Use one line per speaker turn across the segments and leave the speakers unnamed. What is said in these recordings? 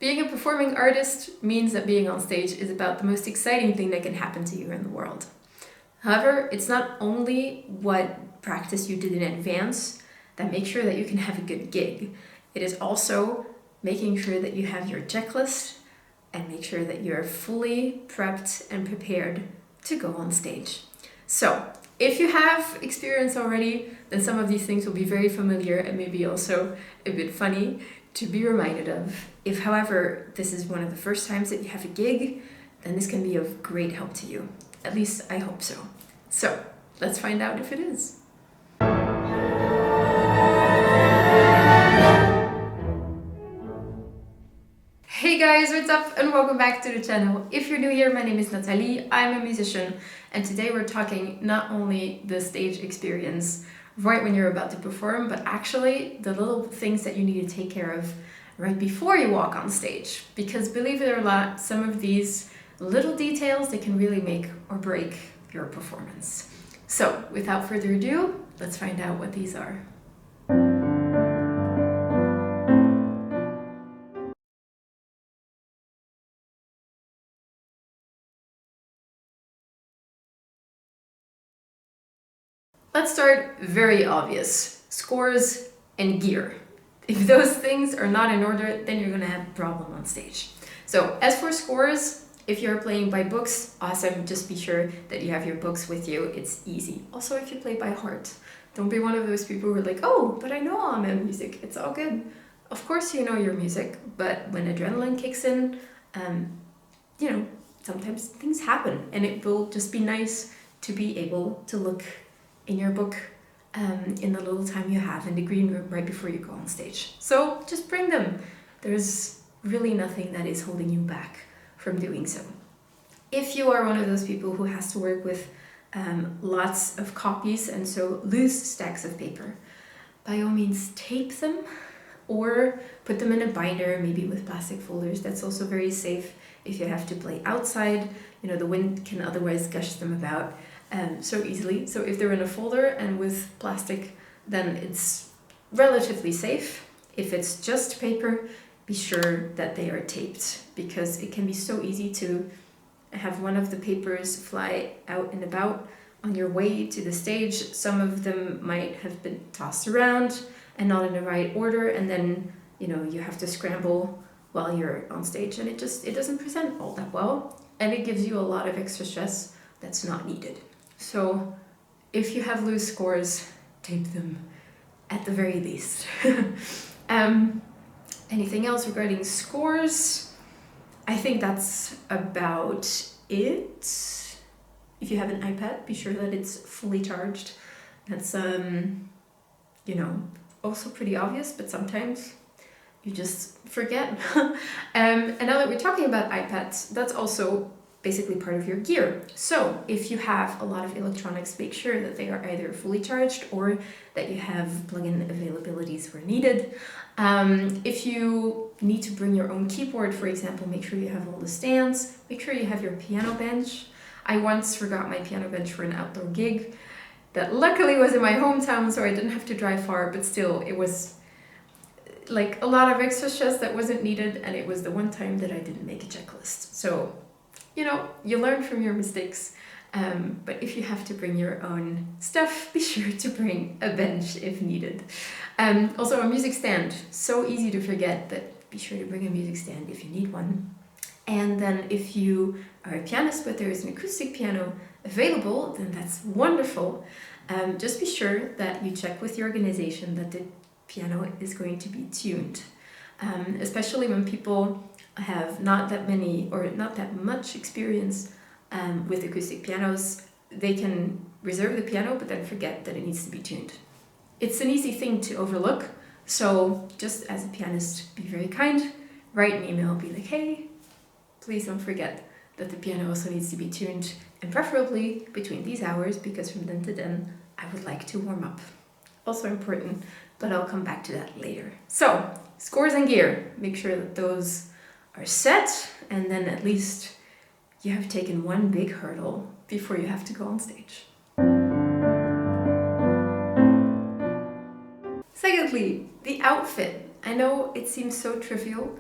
Being a performing artist means that being on stage is about the most exciting thing that can happen to you in the world. However, it's not only what practice you did in advance that makes sure that you can have a good gig. It is also making sure that you have your checklist and make sure that you're fully prepped and prepared to go on stage. So, if you have experience already, then some of these things will be very familiar and maybe also a bit funny to be reminded of. If, however, this is one of the first times that you have a gig, then this can be of great help to you. At least I hope so. So, let's find out if it is. Hey guys, what's up and welcome back to the channel. If you're new here, my name is Nathalie, I'm a musician, and today we're talking not only the stage experience right when you're about to perform, but actually the little things that you need to take care of right before you walk on stage. Because believe it or not, some of these little details, they can really make or break your performance. So without further ado, let's find out what these are. Let's start very obvious. Scores and gear. If those things are not in order, then you're gonna have a problem on stage. So as for scores, if you're playing by books, awesome, just be sure that you have your books with you, it's easy. Also, if you play by heart, don't be one of those people who are like, oh, but I know all my music, it's all good. Of course you know your music, but when adrenaline kicks in, sometimes things happen, and it will just be nice to be able to look in your book in the little time you have in the green room right before you go on stage. So just bring them. There's really nothing that is holding you back from doing so. If you are one of those people who has to work with lots of copies and so loose stacks of paper, by all means tape them or put them in a binder, maybe with plastic folders. That's also very safe if you have to play outside. The wind can otherwise gush them about so easily. So if they're in a folder and with plastic, then it's relatively safe. If it's just paper, be sure that they are taped, because it can be so easy to have one of the papers fly out and about on your way to the stage. Some of them might have been tossed around and not in the right order, and then you have to scramble while you're on stage, and it doesn't present all that well, and it gives you a lot of extra stress that's not needed. So if you have loose scores, tape them at the very least. Anything else regarding scores? I think that's about it. If you have an iPad, be sure that it's fully charged. That's also pretty obvious, but sometimes you just forget. And now that we're talking about iPads, that's also basically part of your gear. So if you have a lot of electronics, make sure that they are either fully charged or that you have plug-in availabilities where needed. If you need to bring your own keyboard, for example, make sure you have all the stands. Make sure you have your piano bench. I once forgot my piano bench for an outdoor gig that luckily was in my hometown, so I didn't have to drive far, but still it was like a lot of extra stress that wasn't needed, and it was the one time that I didn't make a checklist. So you learn from your mistakes, but if you have to bring your own stuff, be sure to bring a bench if needed. Also a music stand, so easy to forget, but be sure to bring a music stand if you need one. And then if you are a pianist but there is an acoustic piano available, then that's wonderful. Just be sure that you check with the organization that the piano is going to be tuned, especially when people have not that many or not that much experience with acoustic pianos. They can reserve the piano but then forget that it needs to be tuned. It's an easy thing to overlook, so just as a pianist, be very kind, write an email, be like, hey, please don't forget that the piano also needs to be tuned, and preferably between these hours, because from then to then I would like to warm up. Also important, but I'll come back to that later. So, scores and gear, make sure that those are set, and then at least you have taken one big hurdle before you have to go on stage. Secondly, the outfit. I know it seems so trivial,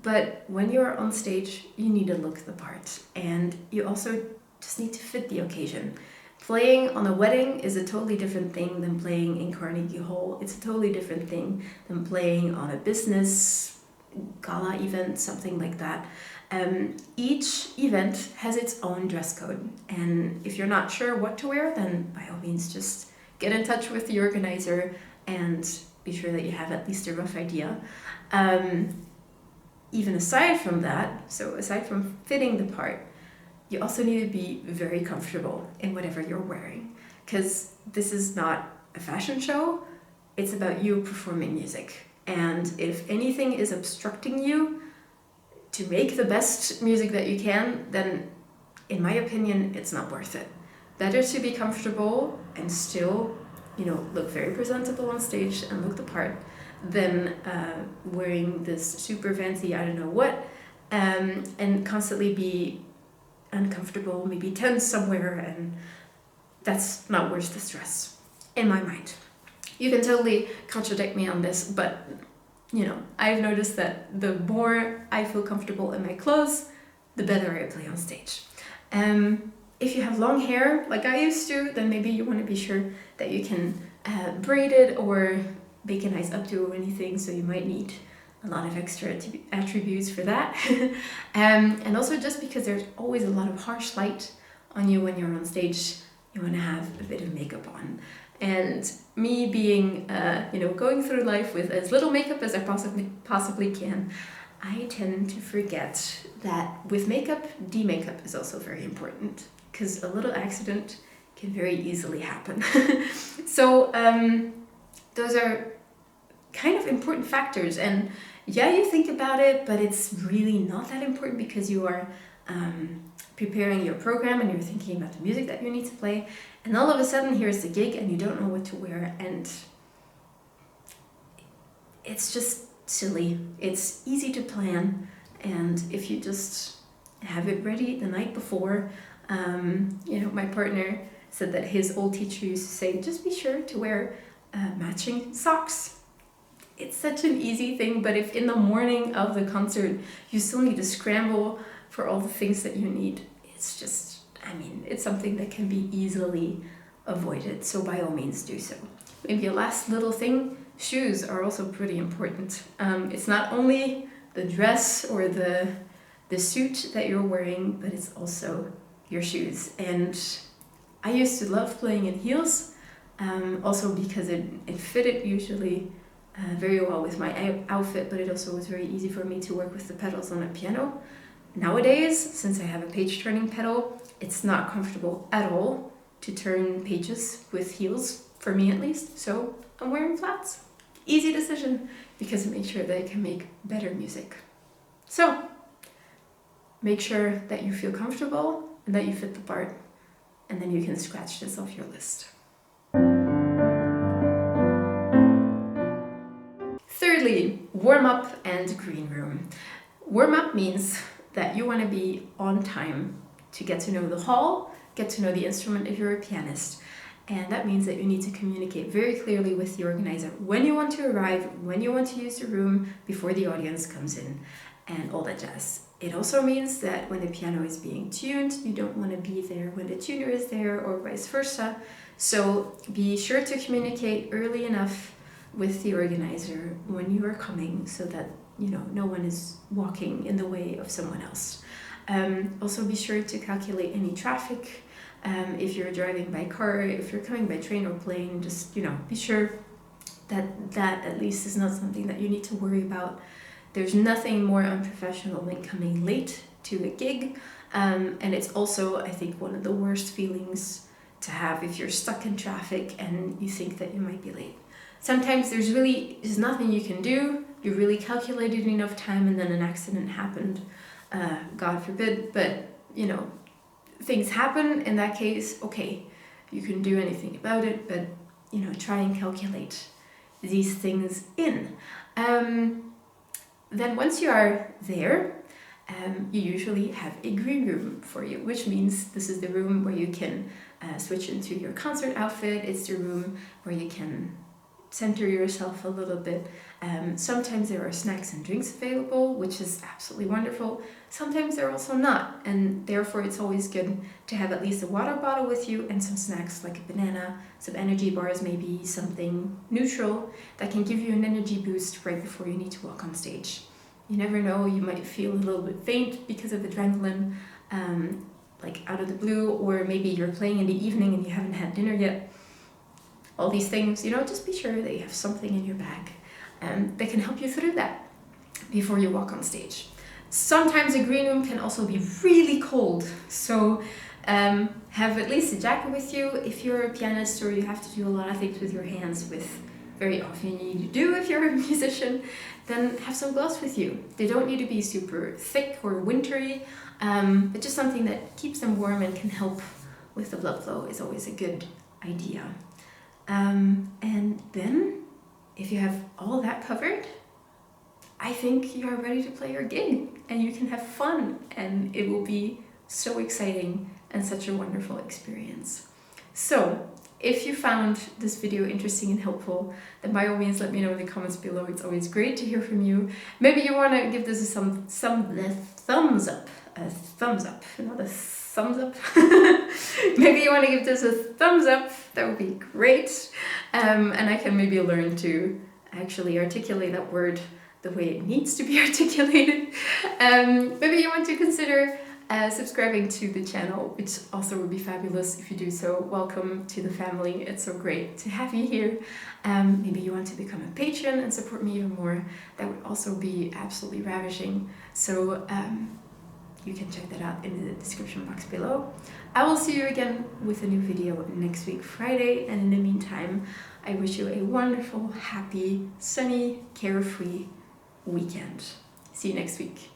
But when you're on stage, you need to look the part, and you also just need to fit the occasion. Playing on a wedding is a totally different thing than playing in Carnegie Hall. It's a totally different thing than playing on a business gala event, something like that. Each event has its own dress code, and if you're not sure what to wear, then by all means just get in touch with the organizer and be sure that you have at least a rough idea. Even aside from that, so aside from fitting the part, you also need to be very comfortable in whatever you're wearing, because this is not a fashion show, it's about you performing music. And if anything is obstructing you to make the best music that you can, then in my opinion, it's not worth it. Better to be comfortable and still, look very presentable on stage and look the part than wearing this super fancy, I don't know what, and constantly be uncomfortable, maybe tense somewhere, and that's not worth the stress, in my mind. You can totally contradict me on this, but I've noticed that the more I feel comfortable in my clothes, the better I play on stage. If you have long hair, like I used to, then maybe you want to be sure that you can braid it or make a nice updo or anything, so you might need a lot of extra attributes for that. And also just because there's always a lot of harsh light on you when you're on stage, you want to have a bit of makeup on. And me being, going through life with as little makeup as I possibly can, I tend to forget that with makeup, de-makeup is also very important, because a little accident can very easily happen. So those are kind of important factors, and yeah, you think about it, but it's really not that important, because you are preparing your program and you're thinking about the music that you need to play, and all of a sudden here's the gig and you don't know what to wear, and it's just silly. It's easy to plan, and if you just have it ready the night before, my partner said that his old teacher used to say, just be sure to wear matching socks. It's such an easy thing, but if in the morning of the concert you still need to scramble for all the things that you need, it's just, it's something that can be easily avoided, so by all means do so. Maybe a last little thing, shoes are also pretty important. It's not only the dress or the suit that you're wearing, but it's also your shoes. And I used to love playing in heels, also because it fitted usually very well with my outfit, but it also was very easy for me to work with the pedals on a piano. Nowadays, since I have a page turning pedal, it's not comfortable at all to turn pages with heels, for me at least, so I'm wearing flats. Easy decision, because it makes sure that I can make better music. So, make sure that you feel comfortable and that you fit the part, and then you can scratch this off your list. Thirdly, warm up and green room. Warm up means that you want to be on time to get to know the hall, get to know the instrument if you're a pianist. And that means that you need to communicate very clearly with the organizer when you want to arrive, when you want to use the room, before the audience comes in, and all that jazz. It also means that when the piano is being tuned, you don't want to be there when the tuner is there, or vice versa. So be sure to communicate early enough with the organizer when you are coming, so that no one is walking in the way of someone else. Also be sure to calculate any traffic. If you're driving by car, if you're coming by train or plane, just be sure that at least is not something that you need to worry about. There's nothing more unprofessional than coming late to a gig, and it's also, I think, one of the worst feelings to have if you're stuck in traffic and you think that you might be late. Sometimes there's nothing you can do. You really calculated enough time and then an accident happened, God forbid, but things happen. In that case, okay, you can do anything about it, but try and calculate these things in. Then once you are there, you usually have a green room for you, which means this is the room where you can switch into your concert outfit. It's the room where you can center yourself a little bit. Sometimes there are snacks and drinks available, which is absolutely wonderful. Sometimes they're also not, and therefore it's always good to have at least a water bottle with you and some snacks like a banana, some energy bars, maybe something neutral that can give you an energy boost right before you need to walk on stage. You never know, you might feel a little bit faint because of adrenaline, like out of the blue, or maybe you're playing in the evening and you haven't had dinner yet. All these things, just be sure that you have something in your bag that can help you through that before you walk on stage. Sometimes a green room can also be really cold, so have at least a jacket with you. If you're a pianist or you have to do a lot of things with your hands, with very often you need to do if you're a musician, then have some gloves with you. They don't need to be super thick or wintry, but just something that keeps them warm and can help with the blood flow is always a good idea. And then, if you have all that covered, I think you are ready to play your gig and you can have fun, and it will be so exciting and such a wonderful experience. So, if you found this video interesting and helpful, then by all means let me know in the comments below. It's always great to hear from you. Maybe you want to give this a thumbs up. A thumbs up, not a thumbs up. Maybe you want to give this a thumbs up. That would be great. And I can maybe learn to actually articulate that word the way it needs to be articulated. Maybe you want to consider subscribing to the channel, which also would be fabulous if you do so. Welcome to the family. It's so great to have you here. Maybe you want to become a patron and support me even more. That would also be absolutely ravishing. So you can check that out in the description box below. I will see you again with a new video next week, Friday. And in the meantime, I wish you a wonderful, happy, sunny, carefree weekend. See you next week.